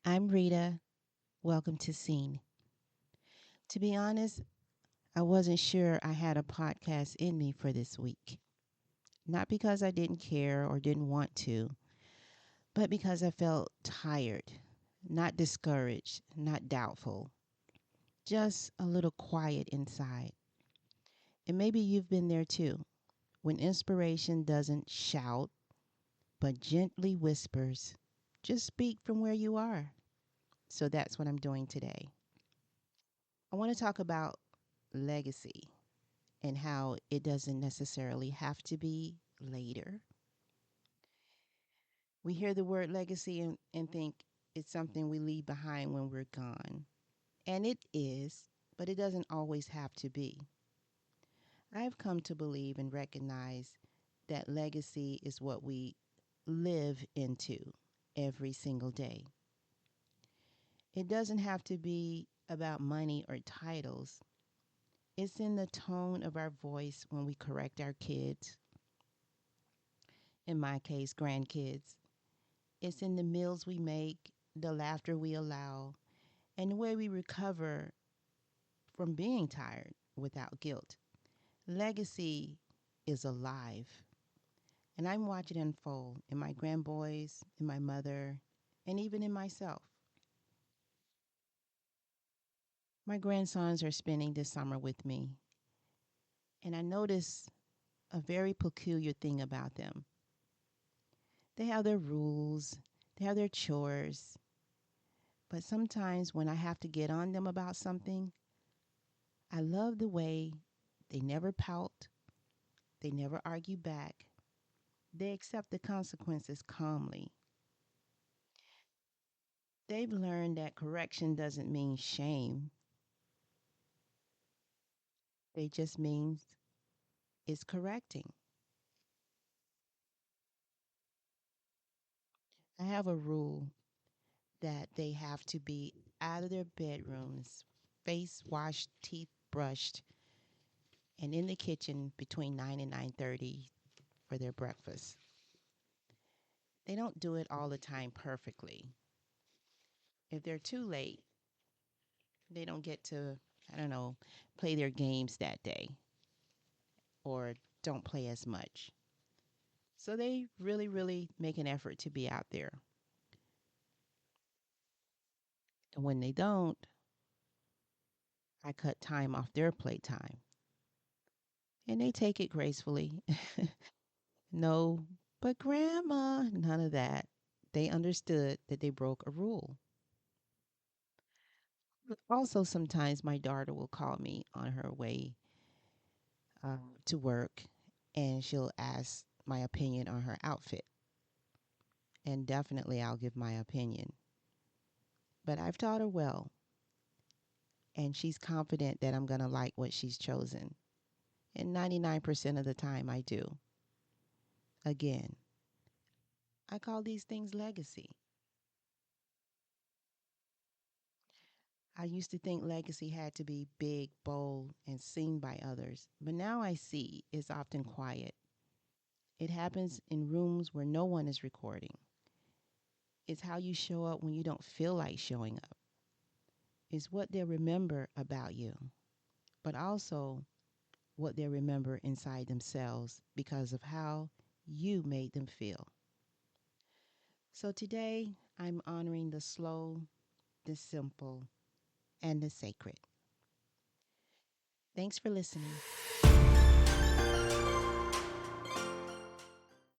I'm Rita. Welcome to Scene. To be honest, I wasn't sure I had a podcast in me for this week. Not because I didn't care or didn't want to, but because I felt tired, not discouraged, not doubtful, just a little quiet inside. And maybe you've been there too, when inspiration doesn't shout, but gently whispers, just speak from where you are. So that's what I'm doing today. I want to talk about legacy and how it doesn't necessarily have to be later. We hear the word legacy and think it's something we leave behind when we're gone. And it is, but it doesn't always have to be. I've come to believe and recognize that legacy is what we live into every single day. It doesn't have to be about money or titles. It's in the tone of our voice when we correct our kids, in my case, grandkids. It's in the meals we make, the laughter we allow, and the way we recover from being tired without guilt. Legacy is alive, and I'm watching it unfold in my grandboys, in my mother, and even in myself. My grandsons are spending this summer with me, and I notice a very peculiar thing about them. They have their rules, they have their chores, but sometimes when I have to get on them about something, I love the way they never pout, they never argue back, they accept the consequences calmly. They've learned that correction doesn't mean shame, it just means it's correcting. I have a rule that they have to be out of their bedrooms, face washed, teeth brushed, and in the kitchen between 9 and 9:30 for their breakfast. They don't do it all the time perfectly. If they're too late, they don't get to, I don't know, play their games that day or don't play as much. So they really, really make an effort to be out there. And when they don't, I cut time off their playtime. And they take it gracefully. No, but grandma, none of that. They understood that they broke a rule. Also, sometimes my daughter will call me on her way to work and she'll ask my opinion on her outfit. And definitely I'll give my opinion. But I've taught her well, and she's confident that I'm going to like what she's chosen. And 99% of the time, I do. Again, I call these things legacy. I used to think legacy had to be big, bold, and seen by others, but now I see it's often quiet. It happens in rooms where no one is recording. It's how you show up when you don't feel like showing up. It's what they remember about you, but also what they remember inside themselves because of how you made them feel. So today, I'm honoring the slow, the simple, and the sacred. Thanks for listening.